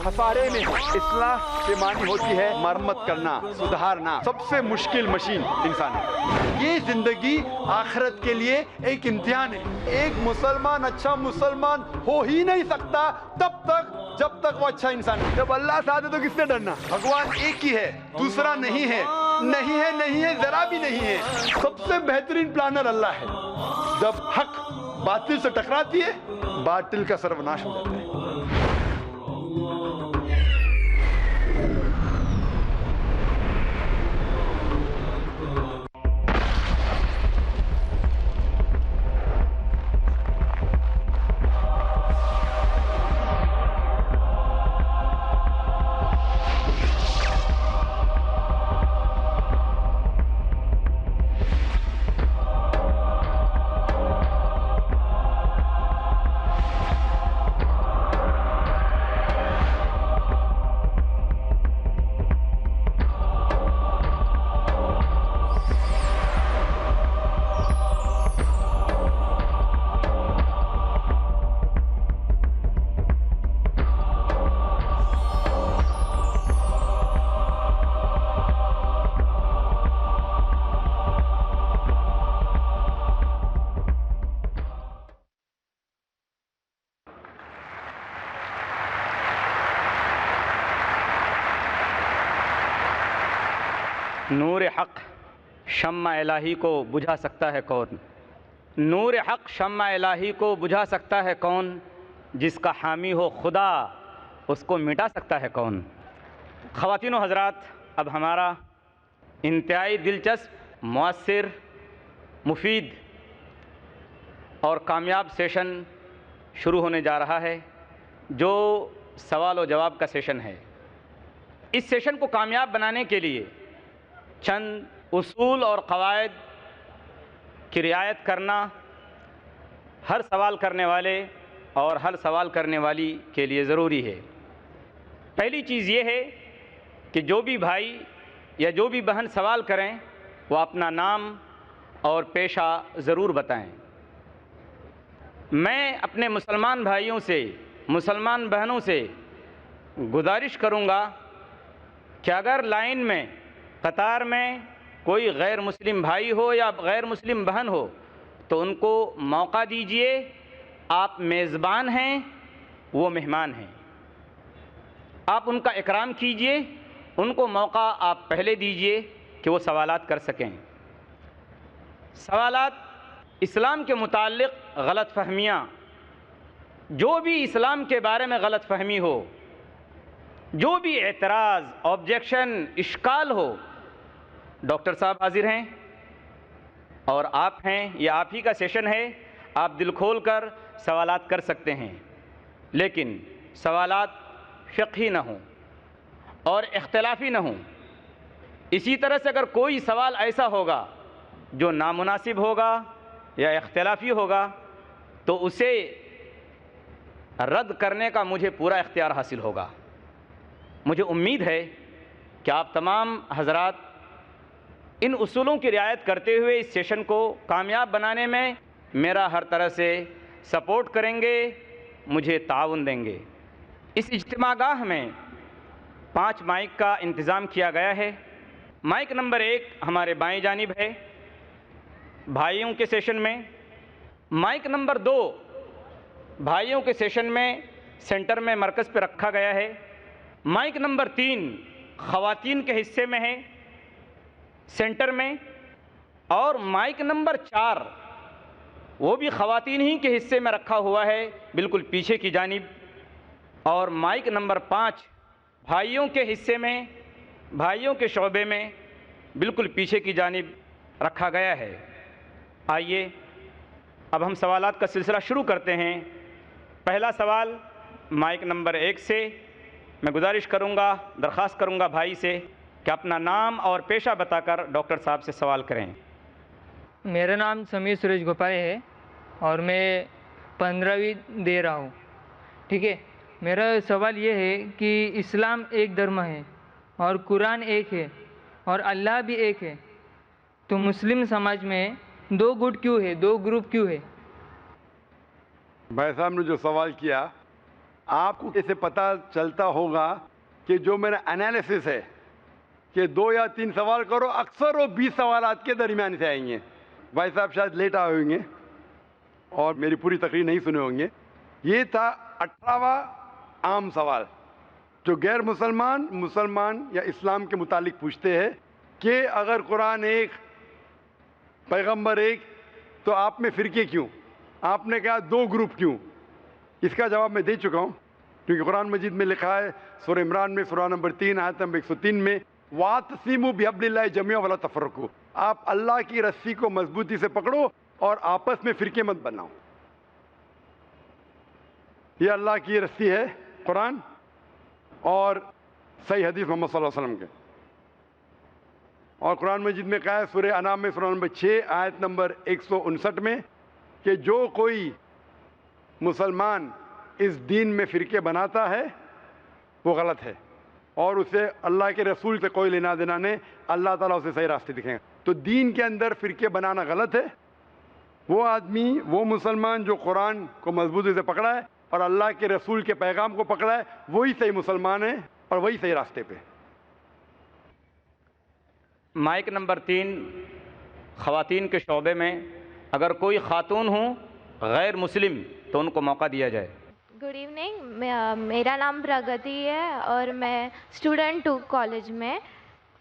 خسارے میں ہے۔ اصلاح کے معنی ہوتی ہے مرمت کرنا، سدھارنا۔ سب سے مشکل مشین انسان ہے۔ یہ زندگی آخرت کے لیے ایک امتحان ہے۔ ایک مسلمان اچھا مسلمان ہو ہی نہیں سکتا جب تک وہ اچھا انسان ہے۔ جب اللہ سے آتے تو کس سے ڈرنا؟ بھگوان ایک ہی ہے، دوسرا نہیں ہے، نہیں ہے، ذرا بھی نہیں ہے۔ سب سے بہترین پلانر اللہ ہے۔ جب حق باطل سے ٹکراتی ہے، باطل کا سروناش ہو جاتا ہے۔ نور حق شمع الہی کو بجھا سکتا ہے کون؟ نور حق شمع الہی کو بجھا سکتا ہے کون؟ جس کا حامی ہو خدا اس کو مٹا سکتا ہے کون؟ خواتین و حضرات، اب ہمارا انتہائی دلچسپ، مؤثر، مفید اور کامیاب سیشن شروع ہونے جا رہا ہے، جو سوال و جواب کا سیشن ہے۔ اس سیشن کو کامیاب بنانے کے لیے چند اصول اور قواعد کی رعایت کرنا ہر سوال کرنے والے اور ہر سوال کرنے والی کے لیے ضروری ہے۔ پہلی چیز یہ ہے کہ جو بھی بھائی یا جو بھی بہن سوال کریں وہ اپنا نام اور پیشہ ضرور بتائیں۔ میں اپنے مسلمان بھائیوں سے، مسلمان بہنوں سے گزارش کروں گا کہ اگر لائن میں، قطار میں کوئی غیر مسلم بھائی ہو یا غیر مسلم بہن ہو تو ان کو موقع دیجئے۔ آپ میزبان ہیں، وہ مہمان ہیں، آپ ان کا اکرام کیجئے، ان کو موقع آپ پہلے دیجئے کہ وہ سوالات کر سکیں۔ سوالات اسلام کے متعلق غلط فہمیاں، جو بھی اسلام کے بارے میں غلط فہمی ہو، جو بھی اعتراض، آبجیکشن، اشکال ہو، ڈاکٹر صاحب حاضر ہیں اور آپ ہیں، یہ آپ ہی کا سیشن ہے، آپ دل کھول کر سوالات کر سکتے ہیں، لیکن سوالات فقہی نہ ہوں اور اختلافی نہ ہوں۔ اسی طرح سے اگر کوئی سوال ایسا ہوگا جو نامناسب ہوگا یا اختلافی ہوگا تو اسے رد کرنے کا مجھے پورا اختیار حاصل ہوگا۔ مجھے امید ہے کہ آپ تمام حضرات ان اصولوں کی رعایت کرتے ہوئے اس سیشن کو کامیاب بنانے میں میرا ہر طرح سے سپورٹ کریں گے، مجھے تعاون دیں گے۔ اس اجتماع گاہ میں 5 مائک کا انتظام کیا گیا ہے۔ مائک نمبر 1 ہمارے بائیں جانب ہے بھائیوں کے سیشن میں، مائک نمبر 2 بھائیوں کے سیشن میں سینٹر میں مرکز پہ رکھا گیا ہے، مائک نمبر 3 خواتین کے حصے میں ہے سینٹر میں، اور مائک نمبر 4 وہ بھی خواتین ہی کے حصے میں رکھا ہوا ہے بالکل پیچھے کی جانب، اور مائک نمبر 5 بھائیوں کے حصے میں، بھائیوں کے شعبے میں بالکل پیچھے کی جانب رکھا گیا ہے۔ آئیے اب ہم سوالات کا سلسلہ شروع کرتے ہیں۔ پہلا سوال مائک نمبر 1 سے، میں گزارش کروں گا، درخواست کروں گا بھائی سے کہ اپنا نام اور پیشہ بتا کر ڈاکٹر صاحب سے سوال کریں۔ میرا نام سمیر سریش گوپائے ہے اور میں 15ویں دے رہا ہوں، ٹھیک ہے۔ میرا سوال یہ ہے کہ اسلام ایک دھرم ہے اور قرآن ایک ہے اور اللہ بھی ایک ہے، تو مسلم سماج میں 2 گٹ کیوں ہے، 2 گروپ کیوں ہے؟ بھائی صاحب نے جو سوال کیا آپ کو اسے پتہ چلتا ہوگا کہ جو میرا انالیسس ہے کہ 2 یا 3 سوال کرو، اکثر وہ 20 سوالات کے درمیان سے آئیں گے. بھائی صاحب شاید لیٹ آئے ہوئیں گے اور میری پوری تقریر نہیں سنے ہوں گے. یہ تھا 18واں عام سوال جو غیر مسلمان یا اسلام کے متعلق پوچھتے ہیں کہ اگر قرآن ایک، پیغمبر ایک، تو آپ میں فرقے کیوں؟ آپ نے کہا 2 گروپ کیوں؟ اس کا جواب میں دے چکا ہوں، کیونکہ قرآن مجید میں لکھا ہے سورہ عمران میں سورہ نمبر 3 آیت نمبر 103 میں وَاعْتَصِمُوا بِحَبْلِ اللَّهِ جَمِيعًا وَلَا تَفَرَّقُوا، آپ اللہ کی رسی کو مضبوطی سے پکڑو اور آپس میں فرقے مت بناؤ. یہ اللہ کی رسی ہے قرآن اور صحیح حدیث محمد صلی اللہ علیہ وسلم کے. اور قرآن مجید میں کہا ہے سورہ انعام میں سورہ نمبر 6 آیت نمبر 159 میں کہ جو کوئی مسلمان اس دین میں فرقے بناتا ہے وہ غلط ہے اور اسے اللہ کے رسول سے کوئی لینا دینا نہیں، اللہ تعالیٰ اسے صحیح راستے دکھائیں گا. تو دین کے اندر فرقے بنانا غلط ہے. وہ آدمی، وہ مسلمان جو قرآن کو مضبوطی سے پکڑا ہے اور اللہ کے رسول کے پیغام کو پکڑا ہے، وہی صحیح مسلمان ہے اور وہی صحیح راستے پہ. مائک نمبر 3، خواتین کے شعبے میں اگر کوئی خاتون ہوں غیر مسلم تو ان کو موقع دیا جائے. گڈ ایوننگ، میرا نام پرگتی ہے اور میں اسٹوڈنٹ ہوں کالج میں.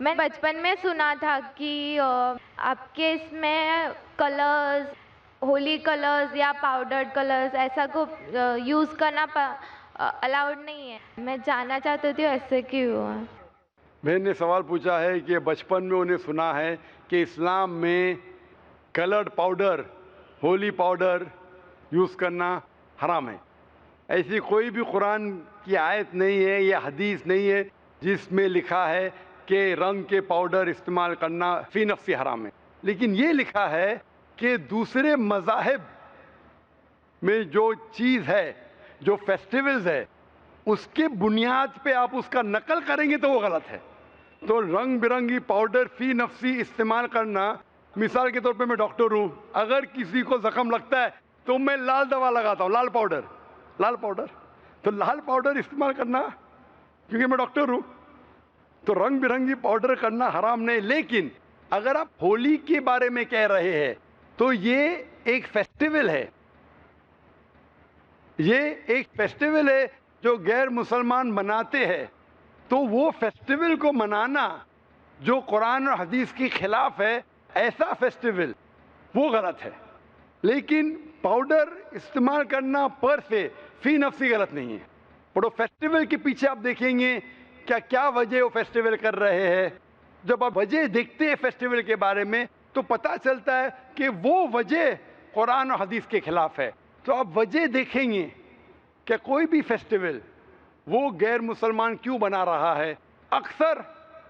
میں بچپن میں سنا تھا کہ آپ کے اس میں کلرز، ہولی کلرز یا پاؤڈرڈ کلرز ایسا کو یوز کرنا الاؤڈ نہیں ہے. میں جاننا چاہتی تھی ایسے کیوں ہے. بہن نے سوال پوچھا ہے کہ بچپن میں انہیں سنا ہے کہ اسلام میں coloured powder, Holi powder use کرنا حرام ہے. ایسی کوئی بھی قرآن کی آیت نہیں ہے یا حدیث نہیں ہے جس میں لکھا ہے کہ رنگ کے پاؤڈر استعمال کرنا فی نفسی حرام ہے. لیکن یہ لکھا ہے کہ دوسرے مذاہب میں جو چیز ہے، جو فیسٹیولز ہے، اس کے بنیاد پہ آپ اس کا نقل کریں گے تو وہ غلط ہے. تو رنگ برنگی پاؤڈر فی نفسی استعمال کرنا، مثال کے طور پہ میں ڈاکٹر ہوں، اگر کسی کو زخم لگتا ہے تو میں لال دوا لگاتا ہوں، لال پاؤڈر. تو لال پاؤڈر استعمال کرنا، کیونکہ میں ڈاکٹر ہوں، تو رنگ برنگی پاؤڈر کرنا حرام نہیں. لیکن اگر آپ ہولی کے بارے میں کہہ رہے ہیں تو یہ ایک فیسٹیول ہے، یہ ایک فیسٹیول ہے جو غیر مسلمان مناتے ہیں. تو وہ فیسٹیول کو منانا جو قرآن اور حدیث کے خلاف ہے، ایسا فیسٹیول وہ غلط ہے. لیکن پاؤڈر استعمال کرنا پر سے فی نفسی غلط نہیں ہے. اور وہ فیسٹیول کے پیچھے آپ دیکھیں گے کیا وجہ وہ فیسٹیول کر رہے ہیں. جب آپ وجہ دیکھتے ہیں فیسٹیول کے بارے میں تو پتہ چلتا ہے کہ وہ وجہ قرآن اور حدیث کے خلاف ہے. تو آپ وجہ دیکھیں گے کہ کوئی بھی فیسٹیول وہ غیر مسلمان کیوں بنا رہا ہے. اکثر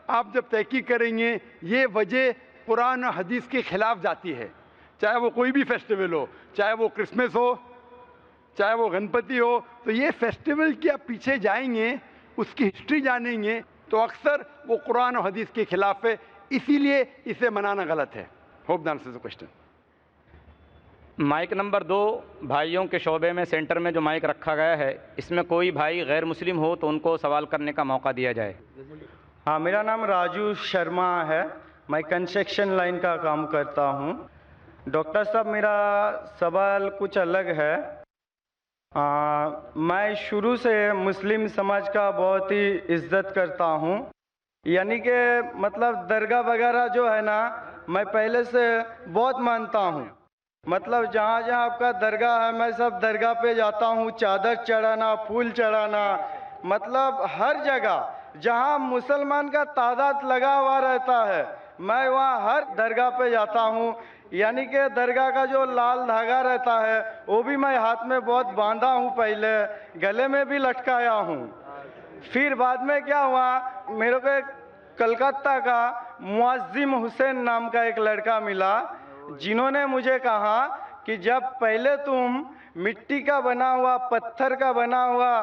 آپ جب تحقیق کریں گے یہ وجہ قرآن اور حدیث کے خلاف جاتی ہے. چاہے وہ کوئی بھی فیسٹیول ہو، چاہے وہ کرسمس ہو، چاہے وہ گنپتی ہو، تو یہ فیسٹیول کے آپ پیچھے جائیں گے، اس کی ہسٹری جانیں گے تو اکثر وہ قرآن و حدیث کے خلاف ہے. اسی لیے اسے منانا غلط ہے. Hope that answers the question. Mic number 2، بھائیوں کے شعبے میں سینٹر میں جو مائک رکھا گیا ہے اس میں کوئی بھائی غیر مسلم ہو تو ان کو سوال کرنے کا موقع دیا جائے. ہاں، میرا نام راجو شرما ہے، میں کنسٹرکشن لائن کا کام کرتا ہوں. ڈاکٹر صاحب، میرا سوال کچھ الگ ہے. میں شروع سے مسلم سماج کا بہت ہی عزت کرتا ہوں، یعنی کہ مطلب درگاہ وغیرہ جو ہے نا، میں پہلے سے بہت مانتا ہوں. مطلب جہاں جہاں آپ کا درگاہ ہے میں سب درگاہ پہ جاتا ہوں، چادر چڑھانا، پھول چڑھانا، مطلب ہر جگہ جہاں مسلمان کا تعداد لگا ہوا رہتا ہے میں وہاں ہر درگاہ پہ جاتا ہوں. یعنی کہ درگاہ کا جو لال دھاگا رہتا ہے وہ بھی میں ہاتھ میں بہت باندھا ہوں، پہلے گلے میں بھی لٹکایا ہوں. پھر بعد میں کیا ہوا، میرے کو ایک کلکتہ کا معظم حسین نام کا ایک لڑکا ملا جنہوں نے مجھے کہا کہ جب پہلے تم مٹی کا بنا ہوا، پتھر کا بنا ہوا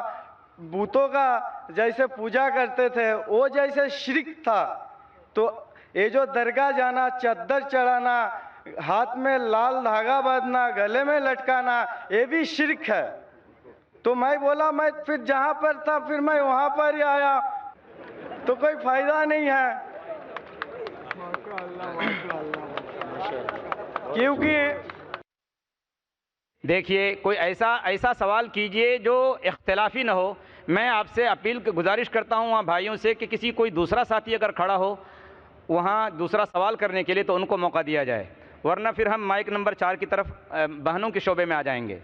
بتوں کا جیسے پوجا کرتے تھے وہ جیسے شرک تھا، تو یہ جو درگاہ جانا، چادر چڑھانا، ہاتھ میں لال دھاگا باندھنا، گلے میں لٹکانا، یہ بھی شرک ہے. تو میں بولا میں پھر جہاں پر تھا پھر میں وہاں پر ہی آیا، تو کوئی فائدہ نہیں ہے، کیونکہ دیکھیے کوئی ایسا سوال کیجئے جو اختلافی نہ ہو. میں آپ سے گزارش کرتا ہوں وہاں بھائیوں سے کہ کسی کوئی دوسرا ساتھی اگر کھڑا ہو وہاں دوسرا سوال کرنے کے لیے تو ان کو موقع دیا جائے، ورنہ پھر ہم مائک نمبر 4 کی طرف بہنوں کے شعبے میں آ جائیں گے.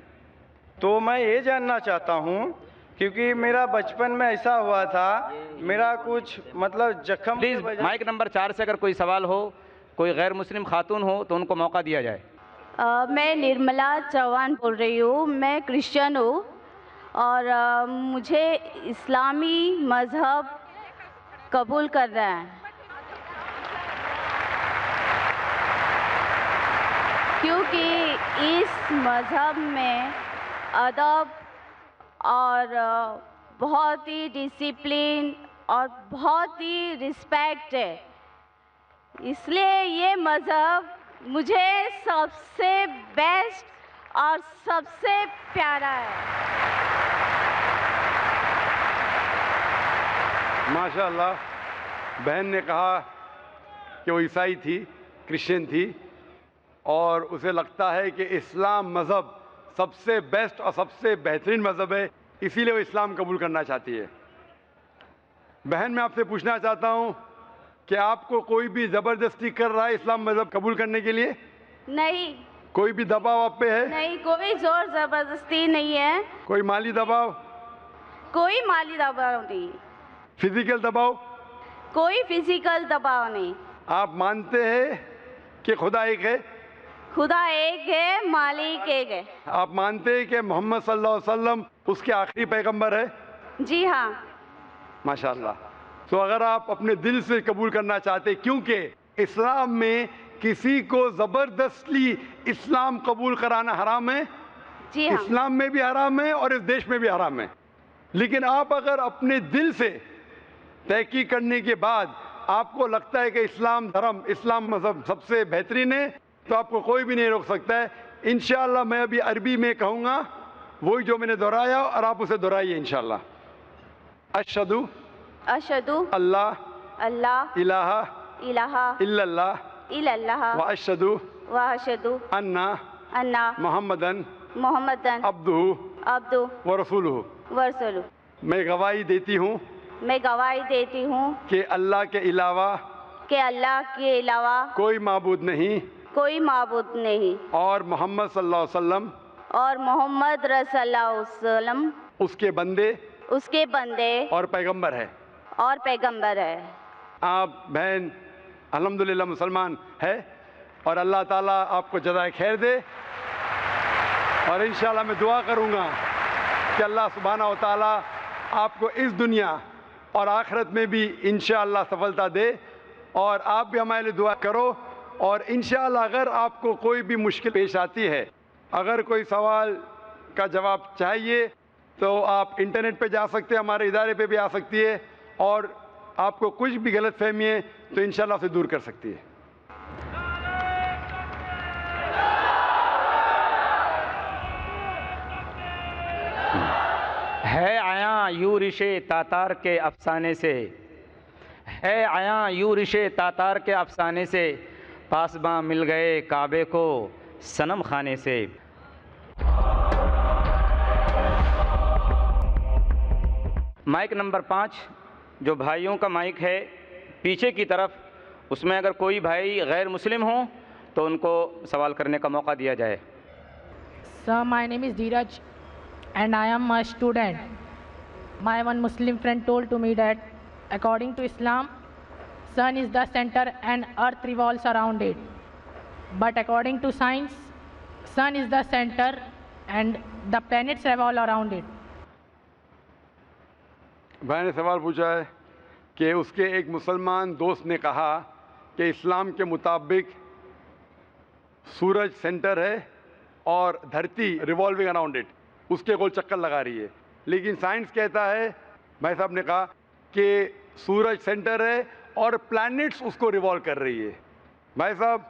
تو میں یہ جاننا چاہتا ہوں، کیونکہ میرا بچپن میں ایسا ہوا تھا، میرا کچھ مطلب زخم پلیز مائک نمبر 4 سے اگر کوئی سوال ہو، کوئی غیر مسلم خاتون ہو تو ان کو موقع دیا جائے. میں نرملا چوہان بول رہی ہوں، میں کرسچن ہوں اور مجھے اسلامی مذہب قبول کر رہا ہے، کیونکہ اس مذہب میں ادب اور بہت ہی ڈسپلن اور بہت ہی رسپیکٹ ہے، اس لیے یہ مذہب مجھے سب سے بیسٹ اور سب سے پیارا ہے. ماشاء اللہ، بہن نے کہا کہ وہ عیسائی تھی، کرسچن تھی، اور اسے لگتا ہے کہ اسلام مذہب سب سے بیسٹ اور سب سے بہترین مذہب ہے، اسی لیے وہ اسلام قبول کرنا چاہتی ہے. بہن میں آپ سے پوچھنا چاہتا ہوں کہ آپ کو کوئی بھی زبردستی کر رہا ہے اسلام مذہب قبول کرنے کے لیے؟ نہیں، کوئی بھی دباؤ آپ پہ ہے؟ نہیں، کوئی زور زبردستی نہیں ہے، کوئی مالی دباؤ؟ کوئی مالی دباؤ نہیں، فزیکل دباؤ؟ کوئی فزیکل دباؤ نہیں. آپ مانتے ہیں کہ خدا ایک ہے؟ خدا ایک ہے، مالک ایک ہے. آپ مانتے ہیں کہ محمد صلی اللہ علیہ وسلم اس کے آخری پیغمبر ہے؟ جی ہاں. ماشاءاللہ. تو اگر آپ اپنے دل سے قبول کرنا چاہتے، کیونکہ اسلام میں کسی کو زبردستی اسلام قبول کرانا حرام ہے، جی ہاں. اسلام میں بھی حرام ہے اور اس دیش میں بھی حرام ہے. لیکن آپ اگر اپنے دل سے تحقیق کرنے کے بعد آپ کو لگتا ہے کہ اسلام دھرم، اسلام مذہب سب سے بہترین ہے، تو آپ کو کوئی بھی نہیں روک سکتا ہے. انشاءاللہ میں ابھی عربی میں کہوں گا وہی جو میں نے دہرایا، اور آپ اسے دہرائیے انشاءاللہ. اشہدو اشہدو اللہ اللہ الہ الہ الا اللہ الا اللہ واشہدو واشہدو انا ان محمدن محمدن عبدہ عبدہ ورسولہ. ورسولہ. میں گواہی دیتی ہوں میں گواہی دیتی ہوں کہ اللہ کے علاوہ کہ اللہ کے علاوہ کوئی معبود نہیں، کوئی معبود نہیں، اور محمد صلی اللہ علیہ وسلم اور محمد رسول اللہ علیہ وسلم اس کے بندے اس کے بندے اور پیغمبر ہے. اور پیغمبر ہے. آپ بہن الحمدللہ مسلمان ہے، اور اللہ تعالیٰ آپ کو جزائے خیر دے. اور انشاءاللہ میں دعا کروں گا کہ اللہ سبحانہ و تعالیٰ آپ کو اس دنیا اور آخرت میں بھی انشاءاللہ سفلتا دے. اور آپ بھی ہمارے لیے دعا کرو. اور انشاءاللہ اگر آپ کو کوئی بھی مشکل پیش آتی ہے، اگر کوئی سوال کا جواب چاہیے، تو آپ انٹرنیٹ پہ جا سکتے ہیں، ہمارے ادارے پہ بھی آ سکتی ہے، اور آپ کو کچھ بھی غلط فہمی ہے تو انشاءاللہ اسے دور کر سکتی ہے. ہے آیاں یورش تاتار کے افسانے سے، ہے آیاں یورش تاتار کے افسانے سے، پاسباں مل گئے کعبے کو صنم خانے سے. مائک نمبر 5 جو بھائیوں کا مائک ہے پیچھے کی طرف، اس میں اگر کوئی بھائی غیر مسلم ہوں تو ان کو سوال کرنے کا موقع دیا جائے. Sir, my name is Dheeraj and I am a student. My one Muslim friend told to me that according to Islam, sun is the center and earth revolves around it. But according to science, sun is the center and the planets revolve around it. بھائی نے سوال پوچھا ہے کہ اس کے ایک مسلمان دوست نے کہا کہ اسلام کے مطابق سورج سینٹر ہے اور دھرتی ریوالونگ اراؤنڈ اٹ، اس کے گول چکر لگا رہی ہے. لیکن سائنس کہتا ہے، بھائی صاحب نے کہا کہ سورج سینٹر ہے اور پلانٹس اس کو ریوالو کر رہی ہے. بھائی صاحب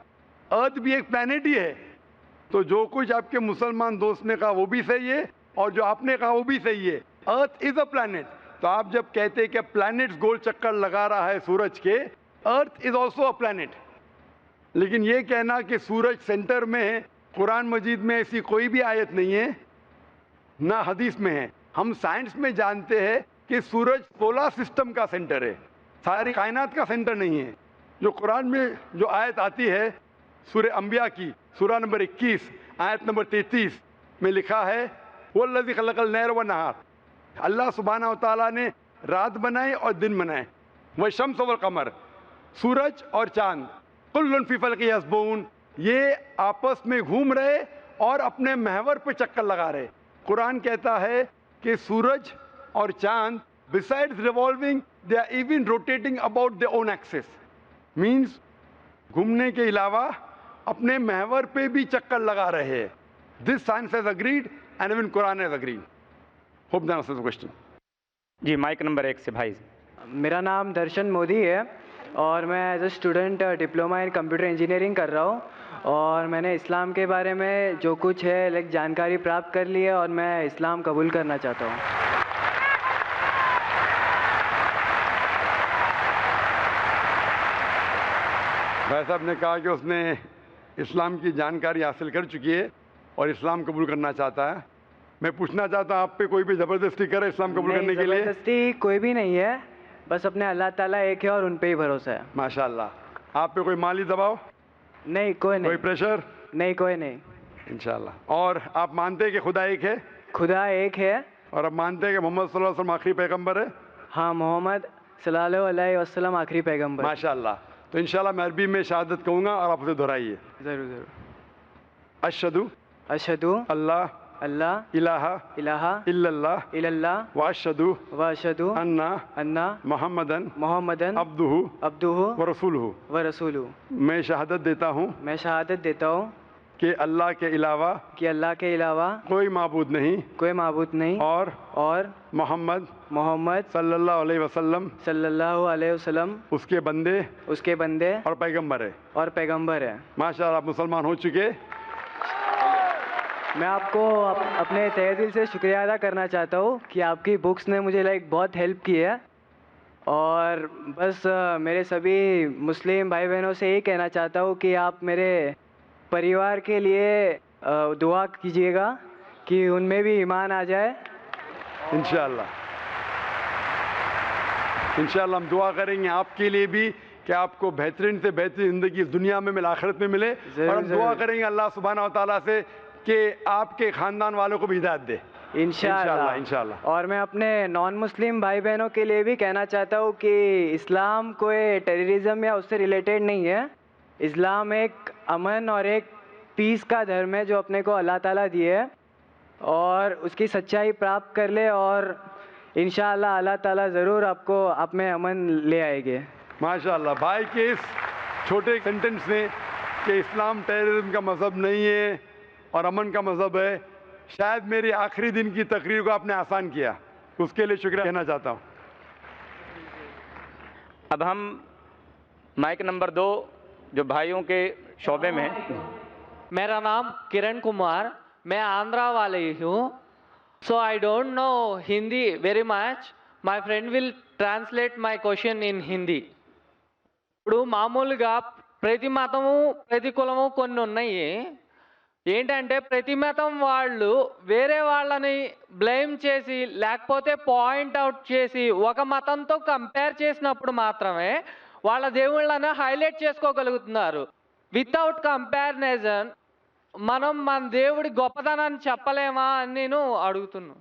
ارتھ بھی ایک پلانٹ ہی ہے. تو جو کچھ آپ کے مسلمان دوست نے کہا وہ بھی صحیح ہے اور جو آپ نے کہا وہ بھی صحیح ہے. ارتھ از اے پلانٹ. تو آپ جب کہتے ہیں کہ پلانٹس گول چکر لگا رہا ہے سورج کے, ارتھ از آلسو اے پلانٹ. لیکن یہ کہنا کہ سورج سینٹر میں ہے, قرآن مجید میں ایسی کوئی بھی آیت نہیں ہے, نہ حدیث میں ہے. ہم سائنس میں جانتے ہیں کہ سورج سولار سسٹم کا سینٹر ہے, ساری کائنات کا سینٹر نہیں ہے. جو قرآن میں جو آیت آتی ہے سورہ انبیاء کی سورہ نمبر 21 آیت نمبر 33 میں لکھا ہے وَالَّذِي خَلَقَ اللَّيْلَ وَالنَّهَارَ, اللہ سبحانہ و تعالیٰ نے رات بنائے اور دن بنائے. وَالشَّمْسَ وَالْقَمَرَ, سورج اور چاند, كُلٌّ فِي فَلْكٍ يَسْبَحُونَ, یہ آپس میں گھوم رہے اور اپنے محور پہ چکر لگا رہے. قرآن کہتا ہے کہ سورج اور چاند besides revolving they are even rotating about their own axis. means گھومنے کے علاوہ اپنے محور پہ بھی چکر لگا رہے ہیں. This science has agreed and even Quran has agreed. Hope that answers the question. جی مائک نمبر 1 سے بھائی. میرا نام درشن مودی ہے اور میں as a student diploma in computer engineering کر رہا ہوں, اور میں نے اسلام کے بارے میں جو کچھ ہے جانکاری پراپت کر لی ہے اور میں اسلام قبول کرنا چاہتا ہوں. بھائی صاحب نے کہا کہ اس نے اسلام کی جانکاری حاصل کر چکی ہے اور اسلام قبول کرنا چاہتا ہے. میں پوچھنا چاہتا ہوں آپ پہ کوئی بھی زبردستی کرے اسلام قبول کرنے کے لیے؟ زبردستی کوئی بھی نہیں ہے, بس اپنے اللہ تعالیٰ ایک ہے اور ان پہ ہی بھروسہ ہے. ماشاء اللہ. آپ پہ کوئی مالی دباؤ نہیں, کوئی نہیں. کوئی پریشر نہیں, کوئی نہیں. انشاءاللہ. اور آپ مانتے ہیں کہ خدا ایک ہے؟ خدا ایک ہے. اور آپ مانتے ہیں کہ محمد صلی اللہ علیہ وسلم آخری پیغمبر ہے؟ ہاں, محمد صلی اللہ علیہ وسلم آخری پیغمبر. ماشاء اللہ. تو انشاءاللہ میں عربی میں شہادت کہوں گا اور آپ اسے دہرائیے. ضرور ضرور. اشہدو اشہدو اللہ اللہ الہ الہ الا اللہ الا اللہ واشہدو واشہدو ان محمدن محمدن عبدہ عبدہ ورسولہ. ورسولہ. میں شہادت دیتا ہوں میں شہادت دیتا ہوں کہ اللہ کے علاوہ کے علاوہ کوئی معبود نہیں کوئی معبود نہیں, اور محمد صلی اللہ علیہ وسلم صلی اللہ علیہ وسلم اس کے بندے اور پیغمبر ہے. ماشاء اللہ, آپ مسلمان ہو چکے. میں آپ کو اپنے تہہ دل سے شکریہ ادا کرنا چاہتا ہوں کہ آپ کی بکس نے مجھے بہت ہیلپ کی ہے, اور بس میرے سبھی مسلم بھائی بہنوں سے یہی کہنا چاہتا ہوں کہ آپ میرے پریوار کے لیے دعا کیجیے گا کہ ان میں بھی ایمان آ جائے. انشاءاللہ انشاءاللہ ہم دعا کریں گے آپ کے لیے بھی کہ آپ کو بہترین سے بہترین زندگی اس دنیا میں ملے, آخرت میں ملے. اور ہم دعا کریں گے اللہ سبحانہ و تعالیٰ سے کہ آپ کے خاندان والوں کو بھی ہدایت دے انشاءاللہ. اور میں اپنے نان مسلم بھائی بہنوں کے لیے بھی کہنا چاہتا ہوں کہ اسلام کوئی ٹیررزم یا اس سے ریلیٹڈ نہیں ہے. اسلام ایک امن اور ایک پیس کا دھرم ہے جو اپنے کو اللہ تعالیٰ دیے ہے, اور اس کی سچائی پراپت کر لے اور انشاءاللہ اللہ تعالیٰ ضرور آپ کو آپ میں امن لے آئے گے. ماشاءاللہ. بھائی کے اس چھوٹے سینٹنس نے کہ اسلام ٹیررزم کا مذہب نہیں ہے اور امن کا مذہب ہے, شاید میری آخری دن کی تقریر کو آپ نے آسان کیا, اس کے لیے شکریہ کہنا چاہتا ہوں. اب ہم مائک نمبر 2 جو بھائیوں کے شعبے میں. میرا نام کرن کمار, میں آندھرا والے ہوں. So I don't know Hindi very much. My friend will translate my question in Hindi. ఇప్పుడు మామూలుగా ప్రతి మతము ప్రతి కులము కొన్ని ఉన్నాయి. ఏంటంటే ప్రతి మతం వాళ్ళు వేరే వాళ్ళని బ్లేమ్ చేసి లేకపోతే పాయింట్ అవుట్ చేసి ఒక మతంతో కంపేర్ చేసినప్పుడు మాత్రమే వాళ్ళ దేవుళ్ళని హైలైట్ చేసుకోగలుగుతున్నారు. వితౌట్ కంపారిజన్ మనం మన దేవుడి గొప్పతనాన్ని చెప్పలేమా అని నేను అడుగుతున్నాను.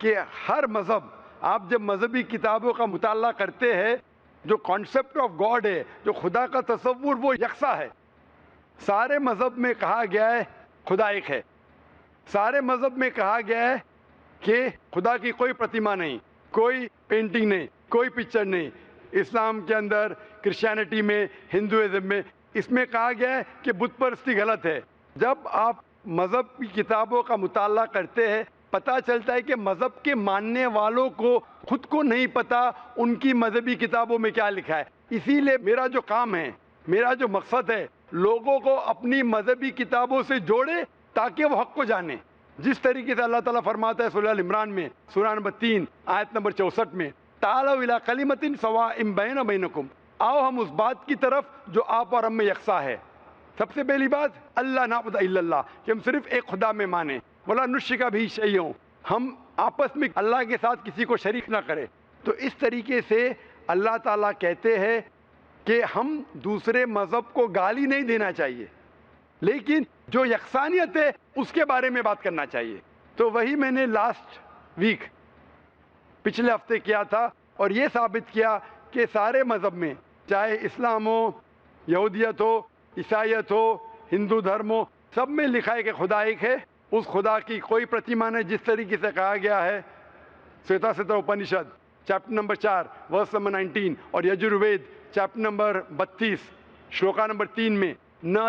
کہ ہر مذہب، آپ جب مذہبی کتابوں کا مطالعہ کرتے ہیں، جو کانسیپٹ آف گاڈ ہے، جو خدا کا تصور، وہ یکساں ہے. سارے مذہب میں کہا گیا ہے خدا ایک ہے. سارے مذہب میں کہا گیا ہے کہ خدا کی کوئی پرتیما نہیں، کوئی پینٹنگ نہیں، کوئی پکچر نہیں. اسلام کے اندر، کرسچینٹی میں، ہندوازم میں، اس میں کہا گیا ہے کہ بت پرستی غلط ہے. جب آپ مذہب کی کتابوں کا مطالعہ کرتے ہیں، پتہ چلتا ہے کہ مذہب کے ماننے والوں کو خود کو نہیں پتا ان کی مذہبی کتابوں میں کیا لکھا ہے. اسی لیے میرا جو کام ہے، میرا جو مقصد ہے، لوگوں کو اپنی مذہبی کتابوں سے جوڑے تاکہ وہ حق کو جانیں. جس طریقے سے اللہ تعالیٰ فرماتا ہے سورہ عمران میں، سورہ نمبر 3 آیت نمبر 64 میں، تعالوا الی کلمۃ سواء بین بینکم، آؤ ہم اس بات کی طرف جو آپ اور ہم میں یکساں ہے. سب سے پہلی بات، اللہ نعبد الا اللہ، کہ ہم صرف ایک خدا میں مانیں. ولا نشرک بہ شیئا، ہم آپس میں اللہ کے ساتھ کسی کو شریک نہ کریں. تو اس طریقے سے اللہ تعالیٰ کہتے ہیں کہ ہم دوسرے مذہب کو گالی نہیں دینا چاہیے، لیکن جو یکسانیت ہے اس کے بارے میں بات کرنا چاہیے. تو وہی میں نے لاسٹ ویک، پچھلے ہفتے کیا تھا، اور یہ ثابت کیا کہ سارے مذہب میں، چاہے اسلام ہو، یہودیت ہو، عیسائیت ہو، ہندو دھرم ہو، سب میں لکھا ہے کہ خدا ایک ہے. اس خدا کی کوئی پرتیما نہیں، جس طریقے سے کہا گیا ہے Shvetashvatara Upanishad chapter number 4 verse number 19 اور Yajurveda chapter number 32 shloka number 3 میں، نہ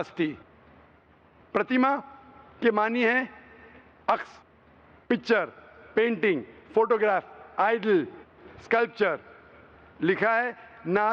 استی. پرتیما کے معنی ہے عکس، picture, painting, photograph, idol, sculpture. لکھا ہے نہ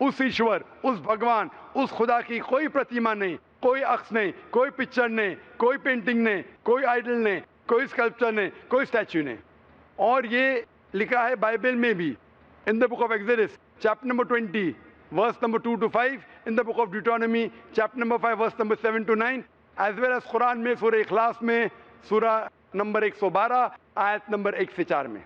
اس ایشور، اس بھگوان، اس خدا کی کوئی پرتیما نہیں، کوئی عکس نہیں، کوئی پکچر نہیں، کوئی پینٹنگ نہیں، کوئی آئیڈل نہیں، کوئی اسکلپچر نہیں، کوئی اسٹیچو نہیں. اور یہ لکھا ہے بائبل میں بھی، in the book of Exodus chapter number 20 verse number 2 to 5، in the book of Deuteronomy chapter number 5 verse number 7 to 9، as well as قرآن میں سورہ اخلاص میں سورہ نمبر 112 آیت نمبر 1 سے 4 میں.